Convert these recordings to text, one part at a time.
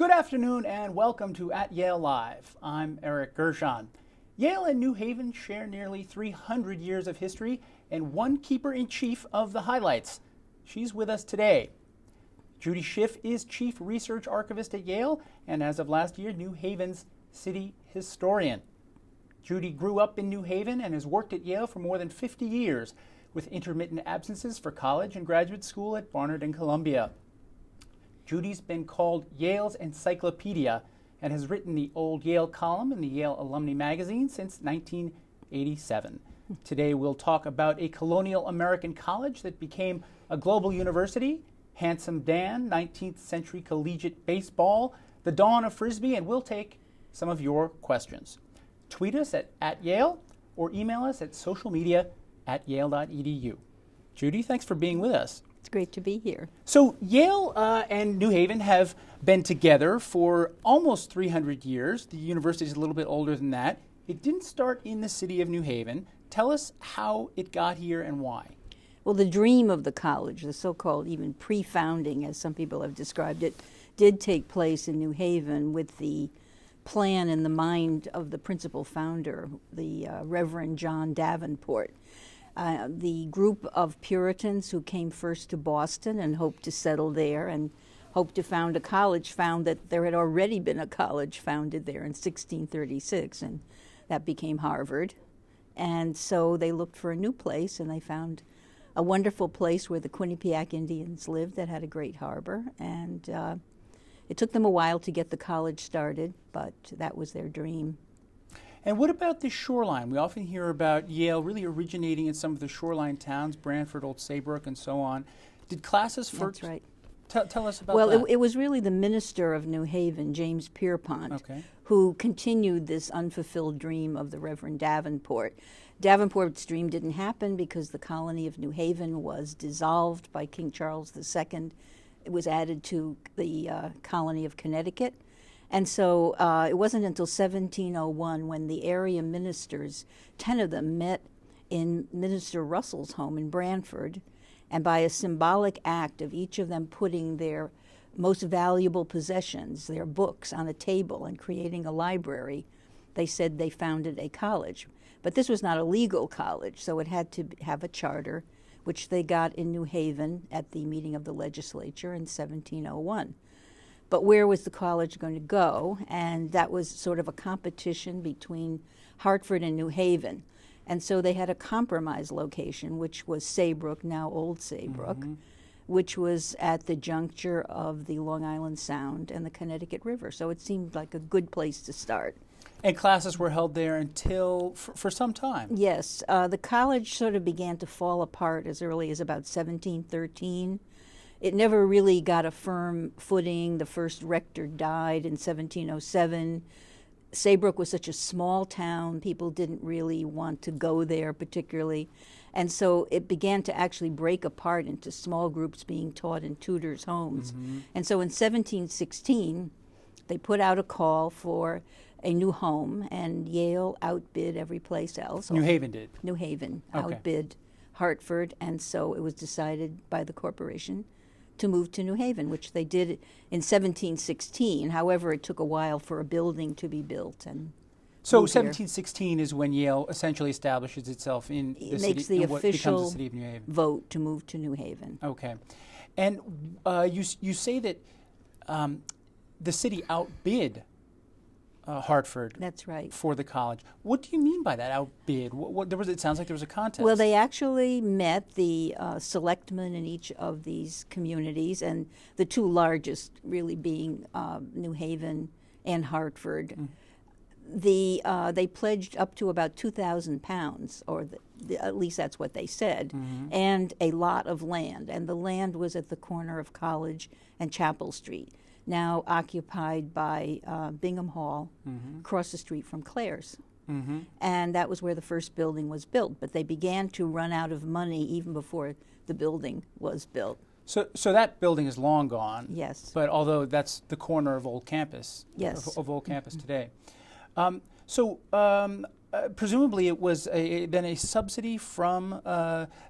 Good afternoon and welcome to At Yale Live. I'm Eric Gershon. Yale and New Haven share nearly 300 years of history and one keeper-in-chief of the highlights. She's with us today. Judith Schiff is Chief Research Archivist at Yale and as of last year, New Haven's city historian. Judy grew up in New Haven and has worked at Yale for more than 50 years with intermittent absences for college and graduate school at Barnard and Columbia. Judy's been called Yale's encyclopedia and has written the Old Yale column in the Yale Alumni magazine since 1987. Today we'll talk about a colonial American college that became a global university, Handsome Dan, 19th century collegiate baseball, the dawn of Frisbee, and we'll take some of your questions. Tweet us at Yale or email us at socialmedia@yale.edu. Judy, thanks for being with us. It's great to be here. So Yale and New Haven have been together for almost 300 years. The university is a little bit older than that. It didn't start in the city of New Haven. Tell us how it got here and why. Well, the dream of the college, the so-called even pre-founding, as some people have described it, did take place in New Haven with the plan in the mind of the principal founder, the Reverend John Davenport. The group of Puritans who came first to Boston and hoped to settle there and hoped to found a college found that there had already been a college founded there in 1636, and that became Harvard. And so they looked for a new place, and they found a wonderful place where the Quinnipiac Indians lived that had a great harbor. And it took them a while to get the college started, but that was their dream. And what about the shoreline? We often hear about Yale really originating in some of the shoreline towns, Branford, Old Saybrook, and so on. Did classes first? That's right. Tell us about that. Well, it was really the minister of New Haven, James Pierpont, who continued this unfulfilled dream of the Reverend Davenport. Davenport's dream didn't happen because the colony of New Haven was dissolved by King Charles II. It was added to the colony of Connecticut. And so it wasn't until 1701 when the area ministers, 10 of them, met in Minister Russell's home in Branford, and by a symbolic act of each of them putting their most valuable possessions, their books, on a table and creating a library, they said they founded a college. But this was not a legal college, so it had to have a charter, which they got in New Haven at the meeting of the legislature in 1701. But where was the college going to go? And that was sort of a competition between Hartford and New Haven. And so they had a compromise location, which was Saybrook, now Old Saybrook, which was at the juncture of the Long Island Sound and the Connecticut River. So it seemed like a good place to start. And classes were held there until, for some time. Yes. The college sort of began to fall apart as early as about 1713. It never really got a firm footing. The first rector died in 1707. Saybrook was such a small town, people didn't really want to go there particularly. And so it began to actually break apart into small groups being taught in tutors' homes. And so in 1716, they put out a call for a new home, and Yale outbid every place else. New Haven did? New Haven outbid Hartford, and so it was decided by the corporation to move to New Haven, which they did in 1716. However, it took a while for a building to be built. And so 1716 is when Yale essentially establishes itself in the it city, makes the official the city of New Haven. Vote to move to New Haven. Okay. And you say that the city outbid Hartford. That's right. For the college. What do you mean by that, outbid? It sounds like there was a contest. Well, they actually met the selectmen in each of these communities, and the two largest really being New Haven and Hartford. They pledged up to about £2,000, or at least that's what they said, and a lot of land. And the land was at the corner of College and Chapel Street, now occupied by Bingham Hall, across the street from Claire's. And that was where the first building was built. But they began to run out of money even before the building was built. So that building is long gone. Yes. But although that's the corner of Old Campus. Yes. Of Old Campus today. presumably it was then a subsidy from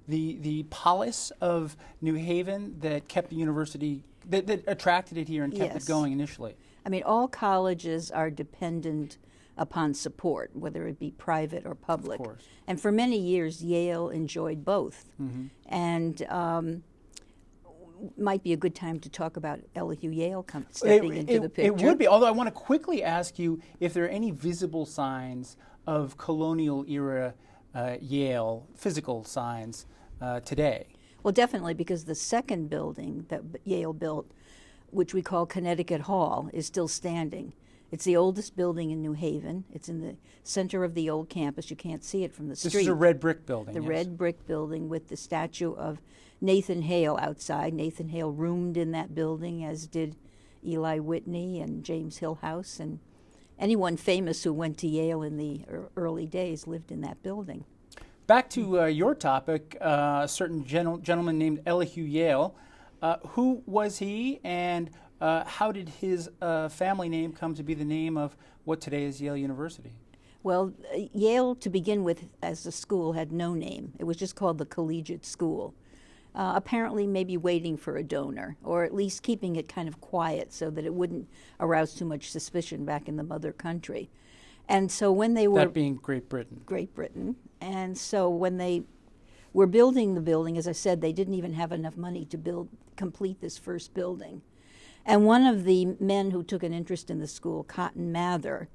the polis of New Haven that kept the university, that attracted it here and kept it going initially. I mean, all colleges are dependent upon support, whether it be private or public. Of course. And for many years, Yale enjoyed both. And might be a good time to talk about Elihu Yale stepping into the picture. It would be, although I want to quickly ask you if there are any visible signs of colonial era Yale, physical signs today. Well, definitely, because the second building that Yale built, which we call Connecticut Hall, is still standing. It's the oldest building in New Haven. It's in the center of the old campus. You can't see it from the street. This is a red brick building. The red brick building with the statue of Nathan Hale outside. Nathan Hale roomed in that building, as did Eli Whitney and James Hillhouse, and anyone famous who went to Yale in the early days lived in that building. Back to your topic, a certain gentleman named Elihu Yale. Who was he, and how did his family name come to be the name of what today is Yale University? Well, Yale, to begin with, as a school, had no name. It was just called the Collegiate School. Apparently maybe waiting for a donor, or at least keeping it kind of quiet so that it wouldn't arouse too much suspicion back in the mother country. And so when they were... That being Great Britain. Great Britain. And so when they were building the building, as I said, they didn't even have enough money to complete this first building. And one of the men who took an interest in the school, Cotton Mather,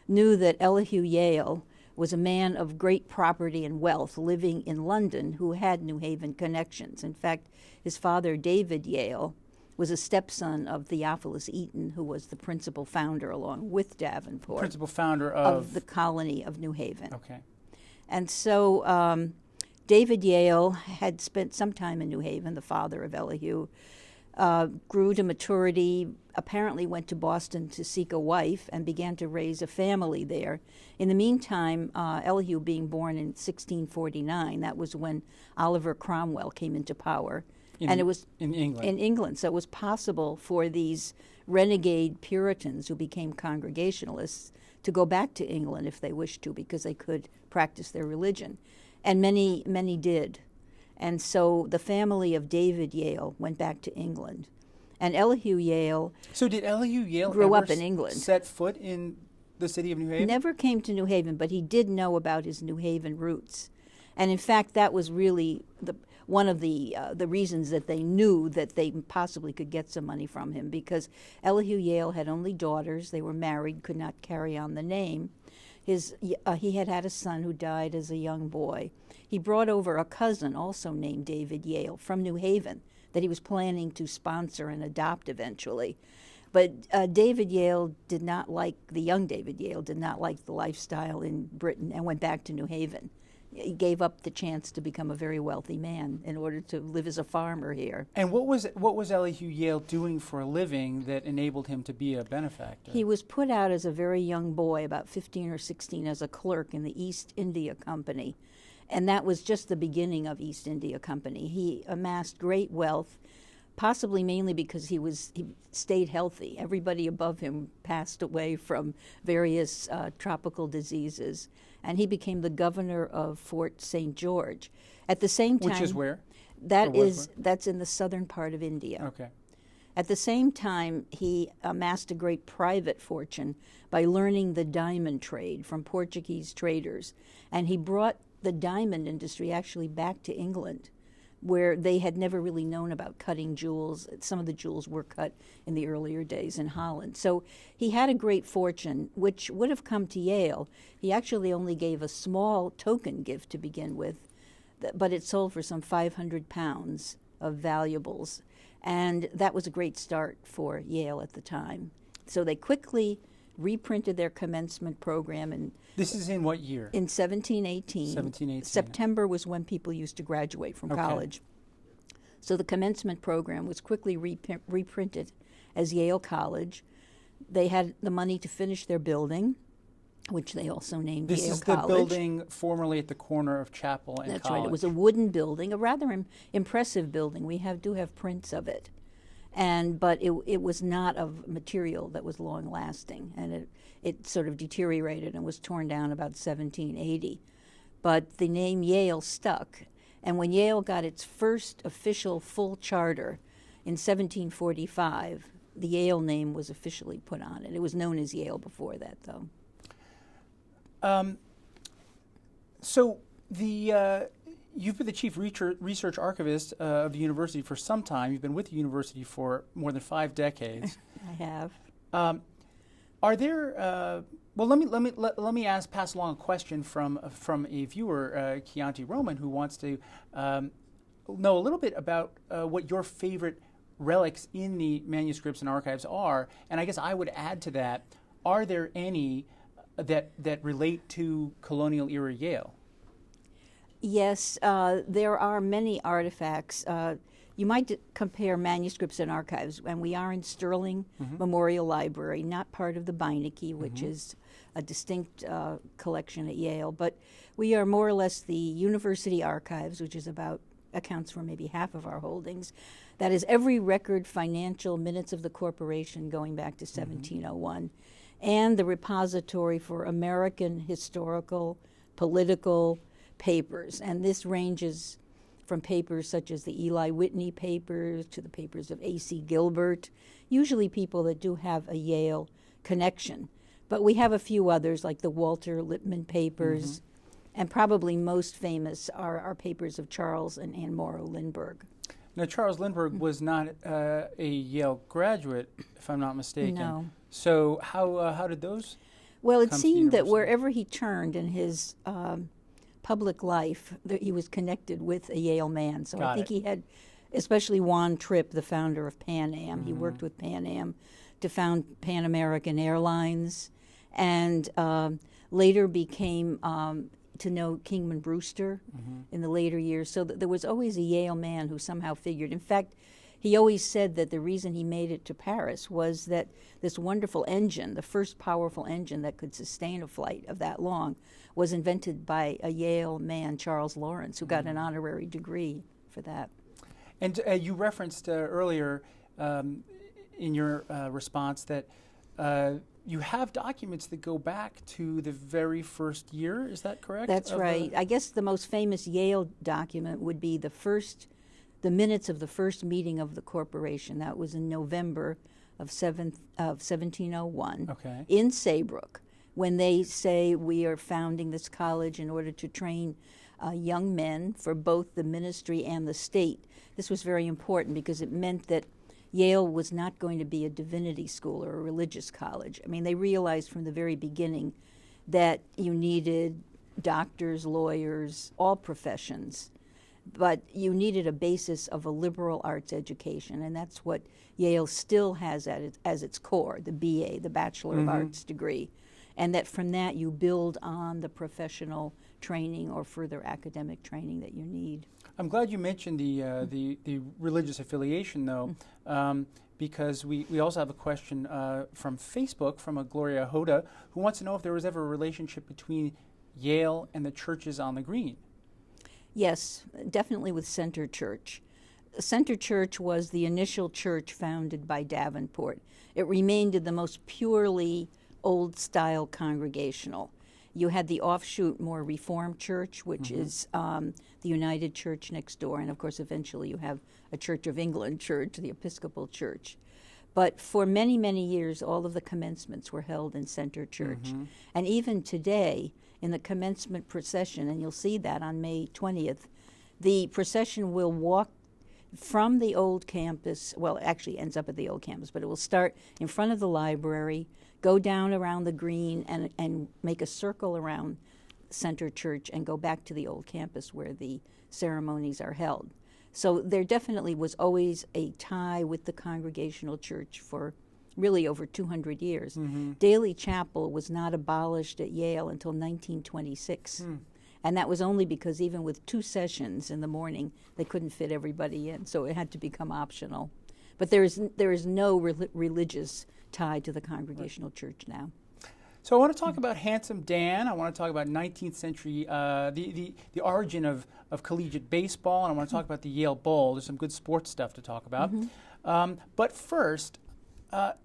knew that Elihu Yale was a man of great property and wealth living in London who had New Haven connections. In fact, his father, David Yale, was a stepson of Theophilus Eaton, who was the principal founder, along with Davenport, principal founder of the colony of New Haven. Okay. And so David Yale had spent some time in New Haven, the father of Elihu, grew to maturity, apparently went to Boston to seek a wife, and began to raise a family there. In the meantime, Elihu being born in 1649, that was when Oliver Cromwell came into power. And it was in England. In England, so it was possible for these renegade Puritans who became Congregationalists to go back to England if they wished to, because they could practice their religion. And many, many did. And so the family of David Yale went back to England. And Elihu Yale So did Elihu Yale grew ever up in England. Set foot in the city of New Haven? Never came to New Haven, but he did know about his New Haven roots. And in fact, that was really one of the reasons that they knew that they possibly could get some money from him, because Elihu Yale had only daughters. They were married, could not carry on the name. He had a son who died as a young boy. He brought over a cousin, also named David Yale, from New Haven, that he was planning to sponsor and adopt eventually. But David Yale did not like, the young David Yale did not like the lifestyle in Britain and went back to New Haven. He gave up the chance to become a very wealthy man in order to live as a farmer here. And what was Elihu Yale doing for a living that enabled him to be a benefactor? He was put out as a very young boy, about 15 or 16, as a clerk in the East India Company. And that was just the beginning of East India Company. He amassed great wealth, possibly mainly because he stayed healthy. Everybody above him passed away from various tropical diseases. And he became the governor of Fort St. George. At the same time... Which is where? That's in the southern part of India. Okay. At the same time, he amassed a great private fortune by learning the diamond trade from Portuguese traders. And he brought the diamond industry actually back to England, where they had never really known about cutting jewels. Some of the jewels were cut in the earlier days in Holland. So he had a great fortune, which would have come to Yale. He actually only gave a small token gift to begin with, but it sold for some 500 pounds of valuables. And that was a great start for Yale at the time. So they quickly reprinted their commencement program. And this is in what year? In 1718. 1718. September was when people used to graduate from college. So the commencement program was quickly reprinted as Yale College. They had the money to finish their building, which they also named Yale College. This is the building formerly at the corner of Chapel and College. That's right. It was a wooden building, a rather impressive building. We do have prints of it. but it was not of material that was long lasting, and it sort of deteriorated and was torn down about 1780. But the name Yale stuck, and when Yale got its first official full charter in 1745, the Yale name was officially put on it. It was known as Yale before that, though. So you've been the chief research archivist of the university for some time. You've been with the university for more than 5 decades. I have. Are there? Well, let me pass along a question from a viewer, Chianti Roman, who wants to know a little bit about what your favorite relics in the manuscripts and archives are. And I guess I would add to that: are there any that relate to colonial era Yale? Yes, there are many artifacts. You might compare manuscripts and archives, and we are in Sterling Memorial Library, not part of the Beinecke, which is a distinct collection at Yale, but we are more or less the university archives, which is accounts for maybe half of our holdings. That is every record, financial, minutes of the corporation going back to 1701, and the repository for American historical, political papers. And this ranges from papers such as the Eli Whitney papers to the papers of A.C. Gilbert, usually people that do have a Yale connection. But we have a few others, like the Walter Lippmann papers, and probably most famous are our papers of Charles and Anne Morrow Lindbergh. Now, Charles Lindbergh was not a Yale graduate, if I'm not mistaken. No. So how did those? Well, it seemed that wherever he turned in his public life, that he was connected with a Yale man. So I think he had, especially Juan Tripp, the founder of Pan Am. He worked with Pan Am to found Pan American Airlines, and later became to know Kingman Brewster in the later years. So there was always a Yale man who somehow figured. In fact, he always said that the reason he made it to Paris was that this wonderful engine, the first powerful engine that could sustain a flight of that long, was invented by a Yale man, Charles Lawrence, who got an honorary degree for that. And you referenced earlier in your response that you have documents that go back to the very first year. Is that correct? That's right. I guess the most famous Yale document would be the minutes of the first meeting of the corporation. That was in November of 1701 in Saybrook, when they say we are founding this college in order to train young men for both the ministry and the state. This was very important because it meant that Yale was not going to be a divinity school or a religious college. I mean, they realized from the very beginning that you needed doctors, lawyers, all professions, but you needed a basis of a liberal arts education, and that's what Yale still has as its core, the BA, the Bachelor of Arts degree, and that from that you build on the professional training or further academic training that you need. I'm glad you mentioned the religious affiliation, though, because we also have a question from Facebook from a Gloria Hoda, who wants to know if there was ever a relationship between Yale and the churches on the Green. Yes, definitely with Center Church. Center Church was the initial church founded by Davenport. It remained the most purely old-style Congregational. You had the offshoot, more Reformed church, which is the United Church next door, and of course eventually you have a Church of England church, the Episcopal Church. But for many, many years, all of the commencements were held in Center Church. And even today, in the commencement procession, and you'll see that on May 20th, the procession will walk from the old campus, well, it actually ends up at the old campus, but it will start in front of the library, go down around the green, and make a circle around Center Church and go back to the old campus where the ceremonies are held. So there definitely was always a tie with the Congregational Church for really over 200 years. Daily Chapel was not abolished at Yale until 1926. And that was only because even with 2 sessions in the morning, they couldn't fit everybody in, so it had to become optional. But there is no religious tie to the Congregational Church now. So I want to talk about Handsome Dan. I want to talk about 19th century, the origin of collegiate baseball, and I want to talk about the Yale Bowl. There's some good sports stuff to talk about. But first,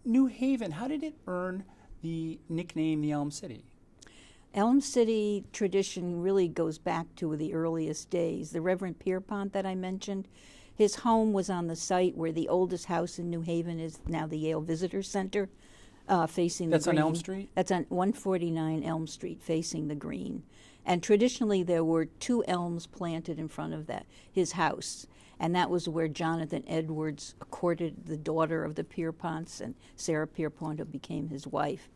New Haven, how did it earn the nickname the Elm City? Elm City tradition really goes back to the earliest days. The Reverend Pierpont that I mentioned, his home was on the site where the oldest house in New Haven is now the Yale Visitor Center, facing the green. That's on Elm Street? That's on 149 Elm Street, facing the green. And traditionally there were 2 elms planted in front of his house. And that was where Jonathan Edwards courted the daughter of the Pierponts, and Sarah Pierpont, who became his wife.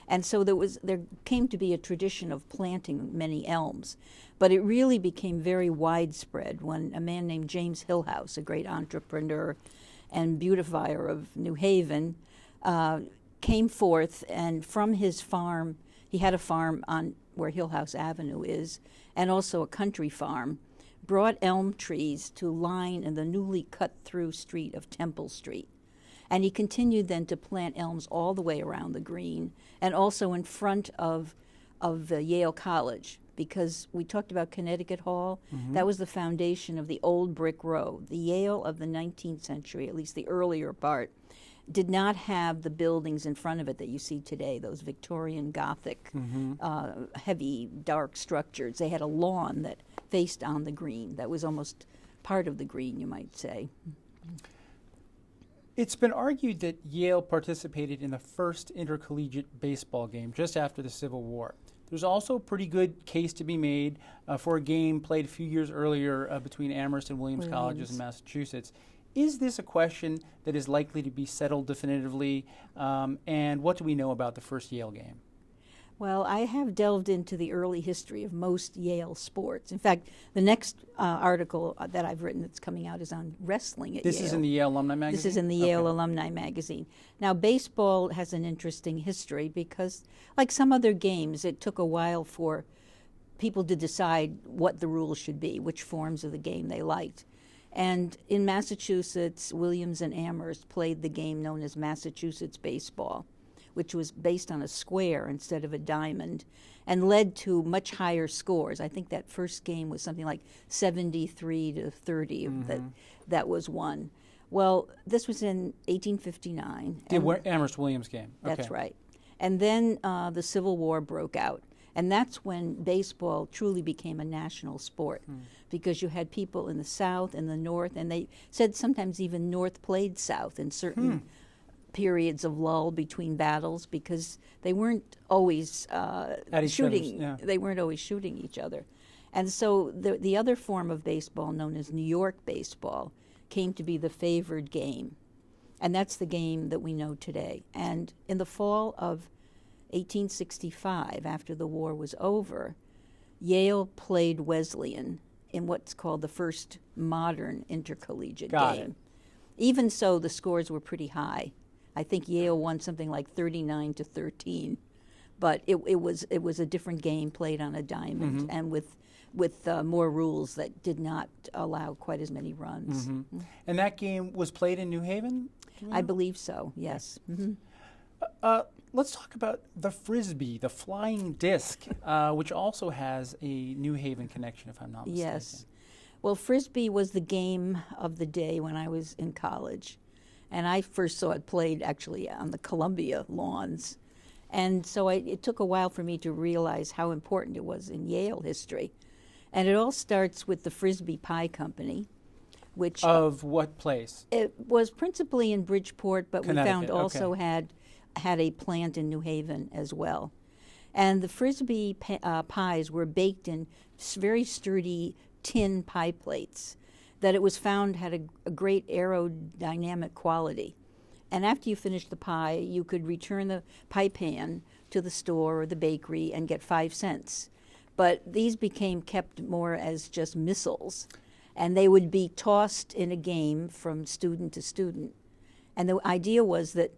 And so there came to be a tradition of planting many elms. But it really became very widespread when a man named James Hillhouse, a great entrepreneur and beautifier of New Haven, came forth, and from his farm, he had a farm on where Hillhouse Avenue is, and also a country farm, brought elm trees to line in the newly cut-through street of Temple Street. And he continued then to plant elms all the way around the green, and also in front of Yale College, because we talked about Connecticut Hall. Mm-hmm. That was the foundation of the old brick road. The Yale of the 19th century, at least the earlier part, did not have the buildings in front of it that you see today, those Victorian Gothic, heavy, dark structures. They had a lawn that faced on the green. That was almost part of the green, you might say. It's been argued that Yale participated in the first intercollegiate baseball game just after the Civil War. There's also a pretty good case to be made for a game played a few years earlier between Amherst and Williams colleges in Massachusetts. Is this a question that is likely to be settled definitively? And what do we know about the first Yale game? Well, I have delved into the early history of most Yale sports. In fact, the next article that I've written that's coming out is on wrestling at Yale. This is in the Yale Alumni Magazine? This is in the Yale Alumni Magazine. Now, baseball has an interesting history because, like some other games, it took a while for people to decide what the rules should be, which forms of the game they liked. And in Massachusetts, Williams and Amherst played the game known as Massachusetts baseball, which was based on a square instead of a diamond, and led to much higher scores. I think that first game was something like 73-30 that was won. Well, this was in 1859. The Amherst-Williams game. Okay. That's right. And then the Civil War broke out. And that's when baseball truly became a national sport, because you had people in the South and the North, and they said sometimes even North played South in certain periods of lull between battles, because they weren't always shooting. They weren't always shooting each other. And so the other form of baseball, known as New York baseball, came to be the favored game. And that's the game that we know today. And in the fall of 1865, after the war was over, Yale played Wesleyan in what's called the first modern intercollegiate game. Even so, the scores were pretty high. I think Yale won something like 39-13, but it was a different game played on a diamond and with more rules that did not allow quite as many runs. And that game was played in New Haven? I believe so, yes. Let's talk about the Frisbee, the flying disc, which also has a New Haven connection, if I'm not mistaken. Yes. Well, Frisbee was the game of the day when I was in college. And I first saw it played actually on the Columbia lawns. And so it took a while for me to realize how important it was in Yale history. And it all starts with the Frisbee Pie Company, which... Of what place? It was principally in Bridgeport, but we found also okay. had a plant in New Haven as well. And the Frisbee pies were baked in very sturdy tin pie plates that it was found had a great aerodynamic quality. And after you finished the pie, you could return the pie pan to the store or the bakery and get 5 cents. But these became kept more as just missiles, and they would be tossed in a game from student to student. And the idea was that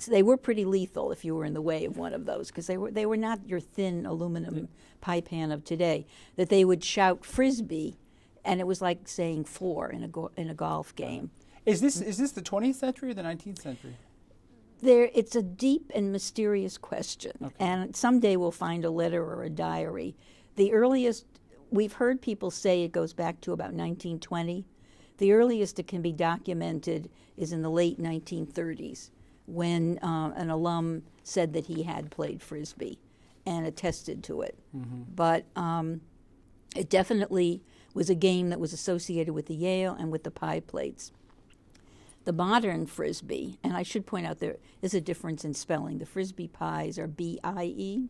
they were pretty lethal if you were in the way of one of those, because they were not your thin aluminum pie pan of today. That they would shout Frisbee, and it was like saying 4 in a golf game. Is this the 20th century or the 19th century? It's a deep and mysterious question, and someday we'll find a letter or a diary. The earliest, we've heard people say it goes back to about 1920, The earliest it can be documented is in the late 1930s, when an alum said that he had played Frisbee and attested to it. But it definitely was a game that was associated with the Yale and with the pie plates. The modern Frisbee, and I should point out there is a difference in spelling. The Frisbee pies are B-I-E,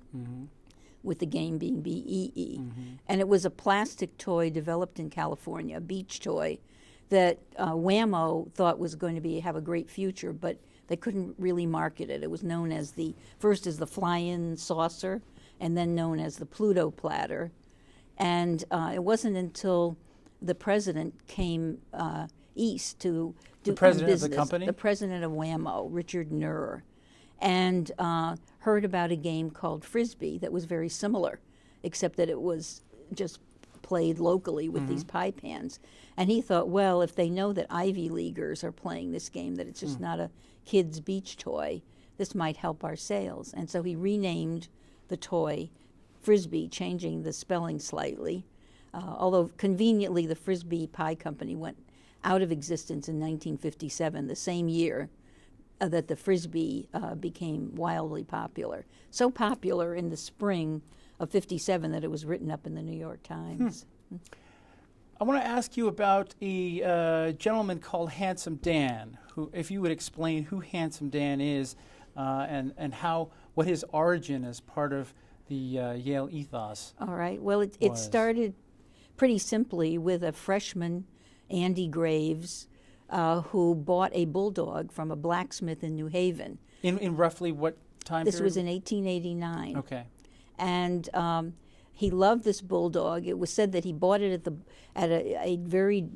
with the game being B-E-E. And it was a plastic toy developed in California, a beach toy, that Wham-O thought was going to have a great future, but they couldn't really market it. It was known as first as the fly-in saucer, and then known as the Pluto platter. And it wasn't until the president came east to do the president business, of the company? The president of Wham-O, Richard Nurr, and heard about a game called Frisbee that was very similar, except that it was just played locally with these pie pans. And he thought, well, if they know that Ivy Leaguers are playing this game, that it's just not a kid's beach toy, this might help our sales. And so he renamed the toy Frisbee, changing the spelling slightly. Although conveniently, the Frisbee Pie Company went out of existence in 1957, the same year that the Frisbee became wildly popular. So popular in the spring of '57 that it was written up in the New York Times. I want to ask you about a gentleman called Handsome Dan, who, if you would explain who Handsome Dan is and what his origin as part of the Yale ethos. All right. Well, it started pretty simply with a freshman, Andy Graves, who bought a bulldog from a blacksmith in New Haven. In roughly what time This period? was in 1889. Okay. And he loved this bulldog. It was said that he bought it at a very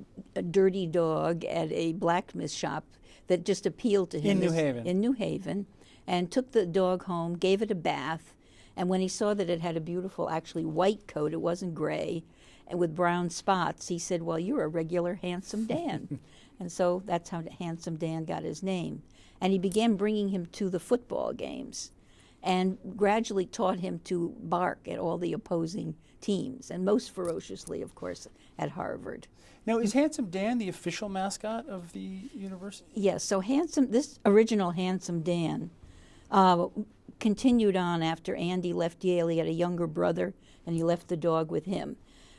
dirty dog at a blacksmith shop that just appealed to him. In New Haven. In New Haven, and took the dog home, gave it a bath, and when he saw that it had a beautiful, actually white coat, it wasn't gray, and with brown spots, he said, well, you're a regular Handsome Dan. And so that's how Handsome Dan got his name. And he began bringing him to the football games and gradually taught him to bark at all the opposing teams, and most ferociously, of course, at Harvard. Now, is Handsome Dan the official mascot of the university? Yes, so this original Handsome Dan continued on after Andy left Yale. He had a younger brother, and he left the dog with him.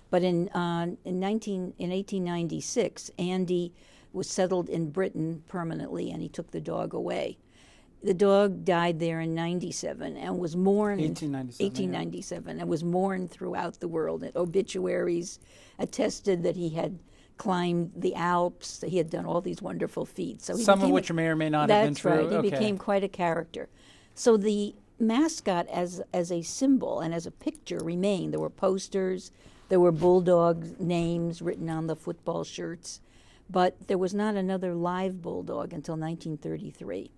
But in 1896, Andy was settled in Britain permanently, and he took the dog away. The dog died there in 97 and was mourned 1897 and was mourned throughout the world. Obituaries attested that he had climbed the Alps, that he had done all these wonderful feats. So some of which may or may not have been true. That's right. He became quite a character. So the mascot as a symbol and as a picture remained. There were posters, there were bulldog names written on the football shirts, but there was not another live bulldog until 1933.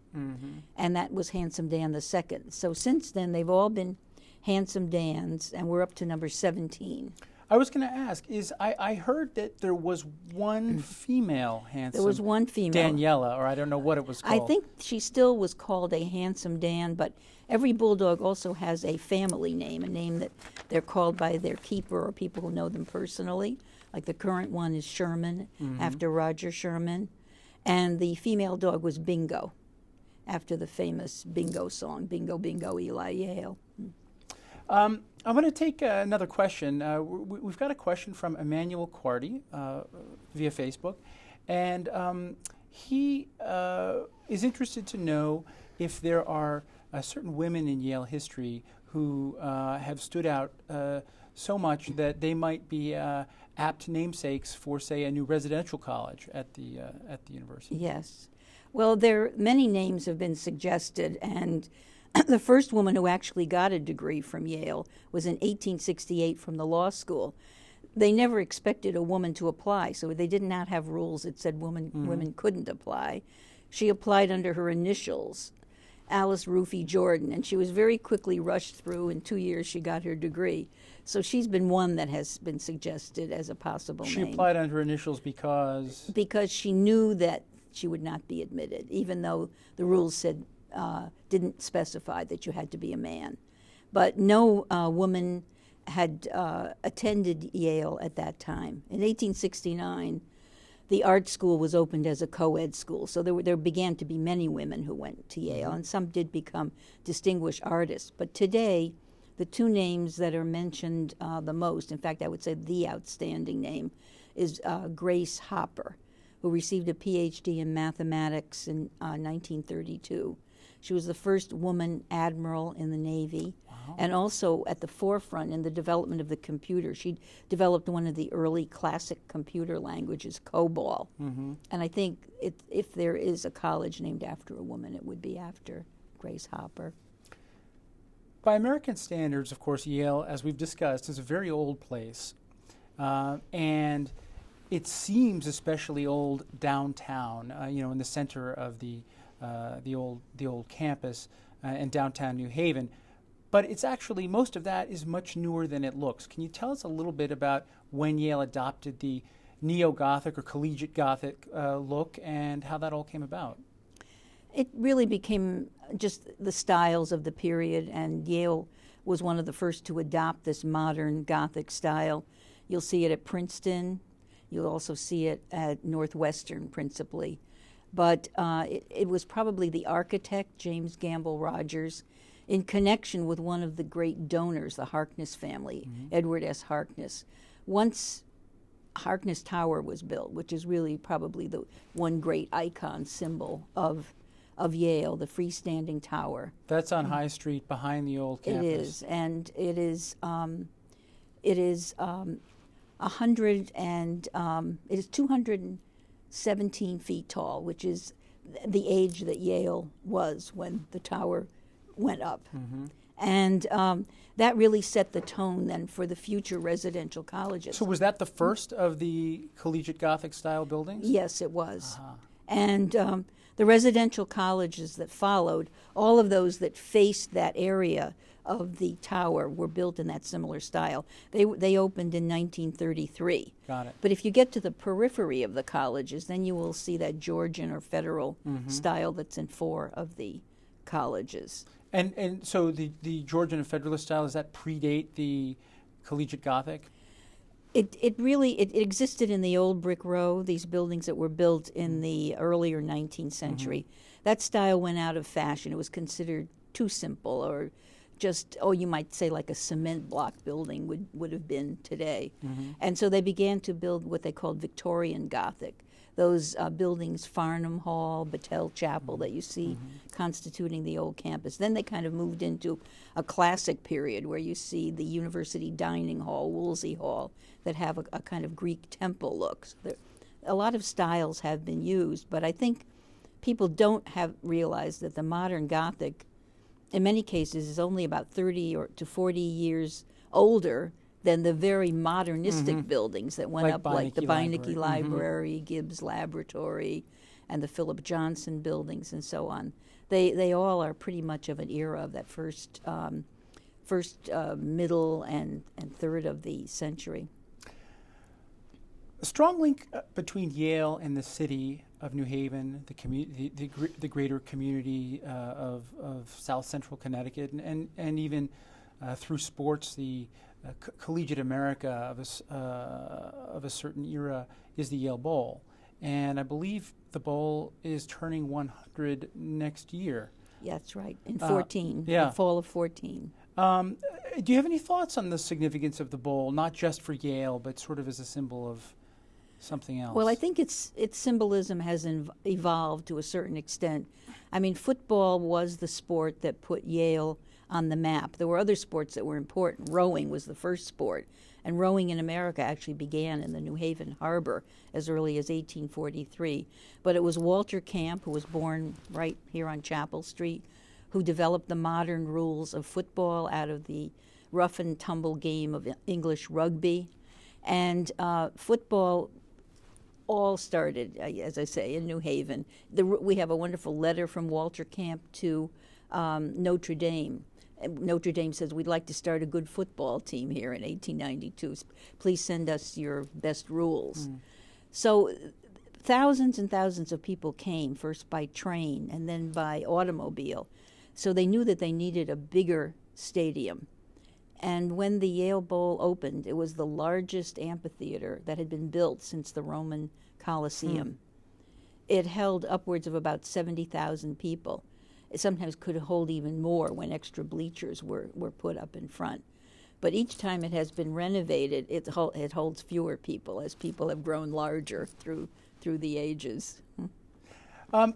And that was Handsome Dan II. So since then, they've all been Handsome Dans, and we're up to number 17. I was going to ask, I heard that there was one female Handsome. There was one female. Daniela, or I don't know what it was called. I think she still was called a Handsome Dan, but every bulldog also has a family name, a name that they're called by their keeper or people who know them personally. Like the current one is Sherman, after Roger Sherman. And the female dog was Bingo, after the famous Bingo song, Bingo, Bingo, Eli Yale. I'm going to take another question. We've got a question from Emmanuel Quarty via Facebook, and he is interested to know if there are certain women in Yale history who have stood out so much that they might be apt namesakes for, say, a new residential college at the university. Yes. Well, many names have been suggested, and the first woman who actually got a degree from Yale was in 1868 from the law school. They never expected a woman to apply, so they did not have rules that said women couldn't apply. She applied under her initials, Alice Rufy Jordan, and she was very quickly rushed through. In 2 years, she got her degree. So she's been one that has been suggested as a possible name. She applied under her initials because? Because she knew that she would not be admitted, even though the rules said didn't specify that you had to be a man. But no woman had attended Yale at that time. In 1869, the art school was opened as a co-ed school, so there began to be many women who went to Yale, and some did become distinguished artists. But today, the two names that are mentioned the most, in fact, I would say the outstanding name, is Grace Hopper, who received a PhD in mathematics in 1932. She was the first woman admiral in the Navy, and also at the forefront in the development of the computer. She developed one of the early classic computer languages, COBOL. And I think if there is a college named after a woman, it would be after Grace Hopper. By American standards, of course, Yale, as we've discussed, is a very old place. And it seems especially old downtown, in the center of the old campus in downtown New Haven. But it's actually, most of that is much newer than it looks. Can you tell us a little bit about when Yale adopted the Neo-Gothic or Collegiate Gothic look and how that all came about? It really became just the styles of the period, and Yale was one of the first to adopt this modern Gothic style. You'll see it at Princeton. You'll also see it at Northwestern, principally. But it was probably the architect, James Gamble Rogers, in connection with one of the great donors, the Harkness family, Edward S. Harkness. Once Harkness Tower was built, which is really probably the one great icon symbol of Yale, the freestanding tower. That's on High Street behind the old campus. It is, and it is 217 feet tall, which is the age that Yale was when the tower went up. And that really set the tone then for the future residential colleges. So was that the first of the Collegiate Gothic style buildings? Yes, it was. And the residential colleges that followed, all of those that faced that area of the tower were built in that similar style. They opened in 1933. Got it. But if you get to the periphery of the colleges, then you will see that Georgian or federal style that's in 4 of the colleges. And so the Georgian and Federalist style, does that predate the Collegiate Gothic? It existed in the old brick row, these buildings that were built in the earlier 19th century. That style went out of fashion. It was considered too simple, or just, you might say like a cement block building would have been today. And so they began to build what they called Victorian Gothic. Those buildings, Farnham Hall, Battelle Chapel, that you see constituting the old campus. Then they kind of moved into a classic period where you see the University Dining Hall, Wolsey Hall, that have a kind of Greek temple look. So a lot of styles have been used, but I think people don't have realized that the modern Gothic, in many cases, is only about 30 to 40 years older than the very modernistic buildings that went up, like the Beinecke Library, Gibbs Laboratory, and the Philip Johnson buildings, and so on. They all are pretty much of an era of that first middle and third of the century. A strong link between Yale and the city of New Haven, the greater community of South Central Connecticut, and even through sports, the collegiate America of a certain era is the Yale Bowl. And I believe the Bowl is turning 100 next year. Yeah, that's right, in 14, the fall of 14. Do you have any thoughts on the significance of the Bowl, not just for Yale, but sort of as a symbol of something else? Well, I think its symbolism has evolved to a certain extent. I mean, football was the sport that put Yale on the map. There were other sports that were important. Rowing was the first sport, and rowing in America actually began in the New Haven harbor as early as 1843. But it was Walter Camp, who was born right here on Chapel Street, who developed the modern rules of football out of the rough and tumble game of English rugby. And football all started, as I say, in New Haven. We have a wonderful letter from Walter Camp to Notre Dame. Notre Dame says, we'd like to start a good football team here in 1892. Please send us your best rules. So thousands and thousands of people came, first by train and then by automobile. So they knew that they needed a bigger stadium. And when the Yale Bowl opened, it was the largest amphitheater that had been built since the Roman Coliseum. It held upwards of about 70,000 people. It sometimes could hold even more when extra bleachers were put up in front. But each time it has been renovated, it holds fewer people as people have grown larger through the ages.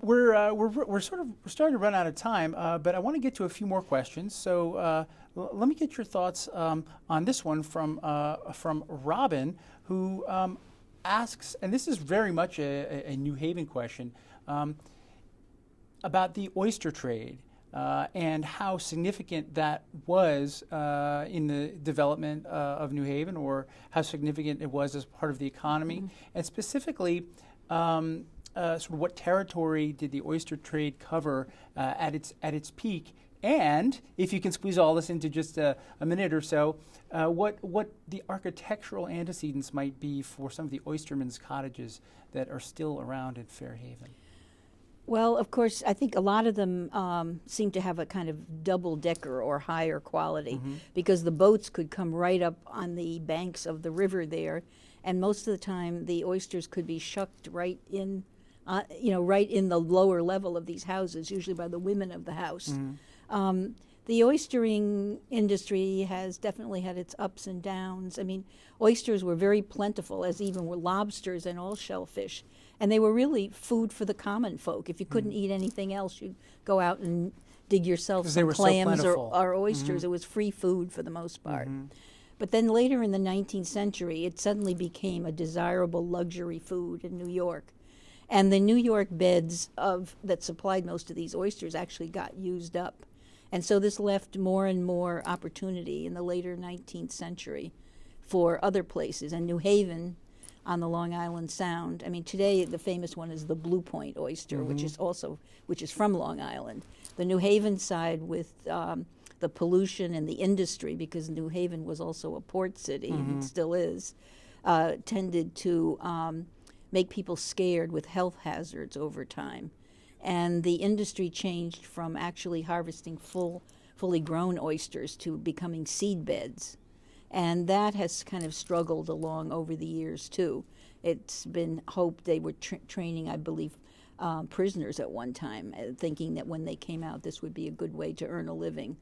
We're starting to run out of time, but I want to get to a few more questions. So let me get your thoughts on this one from Robin, who asks, and this is very much a New Haven question, about the oyster trade and how significant that was in the development of New Haven, or how significant it was as part of the economy, and specifically. Sort of what territory did the oyster trade cover at its peak? And if you can squeeze all this into just a minute or so, what the architectural antecedents might be for some of the oystermen's cottages that are still around in Fairhaven? Well, of course, I think a lot of them seem to have a kind of double-decker or higher quality, because the boats could come right up on the banks of the river there, and most of the time the oysters could be shucked right in, right in the lower level of these houses, usually by the women of the house. The oystering industry has definitely had its ups and downs. I mean, oysters were very plentiful, as even were lobsters and all shellfish. And they were really food for the common folk. If you couldn't eat anything else, you'd go out and dig yourself some clams or oysters. It was free food for the most part. But then later in the 19th century, it suddenly became a desirable luxury food in New York. And the New York beds that supplied most of these oysters actually got used up. And so this left more and more opportunity in the later 19th century for other places. And New Haven on the Long Island Sound, I mean, today the famous one is the Blue Point oyster, which is from Long Island. The New Haven side, with the pollution and the industry, because New Haven was also a port city, and it still is, tended to make people scared with health hazards over time. And the industry changed from actually harvesting fully grown oysters to becoming seed beds. And that has kind of struggled along over the years, too. It's been hoped they were training, I believe, prisoners at one time, thinking that when they came out, this would be a good way to earn a living.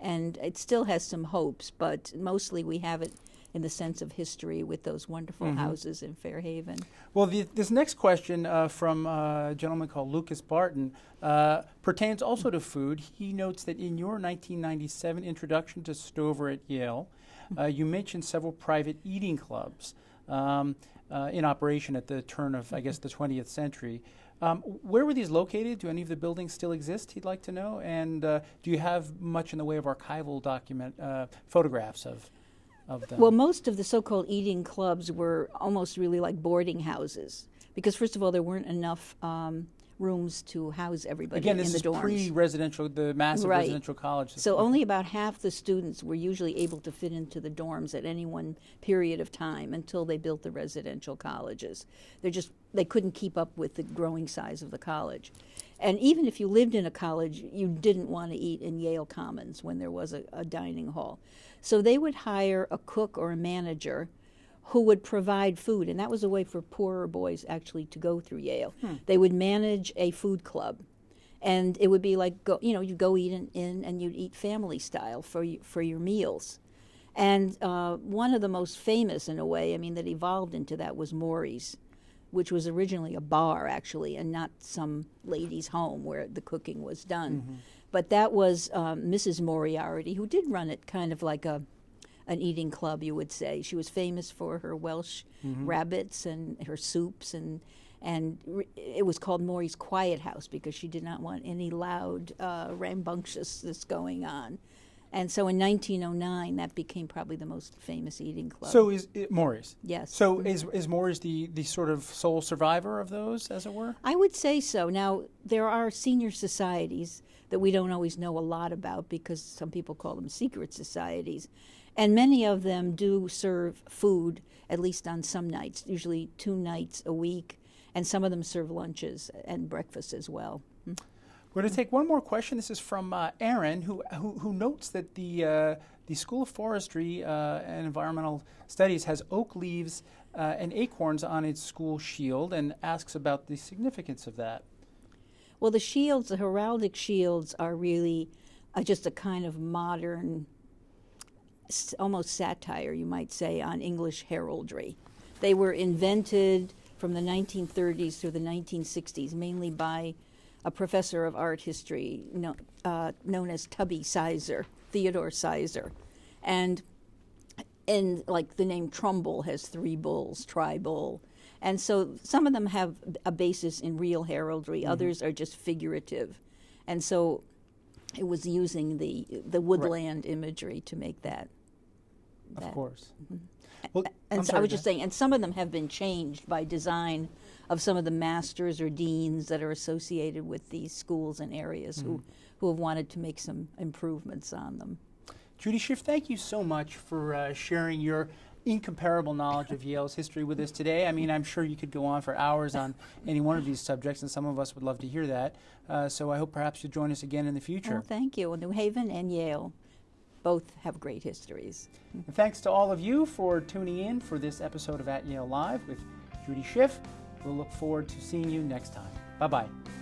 And it still has some hopes, but mostly we have it in the sense of history with those wonderful houses in Fairhaven. Well, this next question from a gentleman called Lucas Barton pertains also to food. He notes that in your 1997 introduction to Stover at Yale, you mentioned several private eating clubs in operation at the turn of, I guess, the 20th century. Where were these located? Do any of the buildings still exist, he'd like to know? And do you have much in the way of archival photographs of them? Well, most of the so-called eating clubs were almost really like boarding houses, because first of all, there weren't enough rooms to house everybody in the dorms. Again, this is pre-residential, the massive residential college system. So only about half the students were usually able to fit into the dorms at any one period of time until they built the residential colleges. They couldn't keep up with the growing size of the college. And even if you lived in a college, you didn't want to eat in Yale Commons when there was a dining hall. So they would hire a cook or a manager who would provide food, and that was a way for poorer boys actually to go through Yale. They would manage a food club, and it would be like, you'd go eat in and you'd eat family style for your meals. And one of the most famous, in a way, that evolved into that was Maury's, which was originally a bar, actually, and not some lady's home where the cooking was done. But that was Mrs. Moriarty, who did run it kind of like an eating club, you would say. She was famous for her Welsh rabbits and her soups, and it was called Maury's Quiet House because she did not want any loud rambunctiousness going on. And so in 1909, that became probably the most famous eating club. So is it Maury's? Yes. So is Maury's the sort of sole survivor of those, as it were? I would say so. Now, there are senior societies that we don't always know a lot about because some people call them secret societies. And many of them do serve food, at least on some nights, usually 2 nights a week. And some of them serve lunches and breakfast as well. We're going to take one more question. This is from Aaron, who notes that the School of Forestry and Environmental Studies has oak leaves and acorns on its school shield, and asks about the significance of that. Well, the shields, the heraldic shields, are really just a kind of modern, almost satire, you might say, on English heraldry. They were invented from the 1930s through the 1960s, mainly by a professor of art history known as Tubby Sizer, Theodore Sizer. And like the name Trumbull has 3 bulls, tri-bull. And so some of them have a basis in real heraldry, others are just figurative. And so it was using the woodland imagery to make that. Of course. Well, and so I was just saying, and some of them have been changed by design of some of the masters or deans that are associated with these schools and areas who have wanted to make some improvements on them. Judy Schiff, thank you so much for sharing your incomparable knowledge of Yale's history with us today. I mean, I'm sure you could go on for hours on any one of these subjects, and some of us would love to hear that. So I hope perhaps you'll join us again in the future. Well, thank you. New Haven and Yale both have great histories. And thanks to all of you for tuning in for this episode of At Yale Live with Judy Schiff. We'll look forward to seeing you next time. Bye-bye.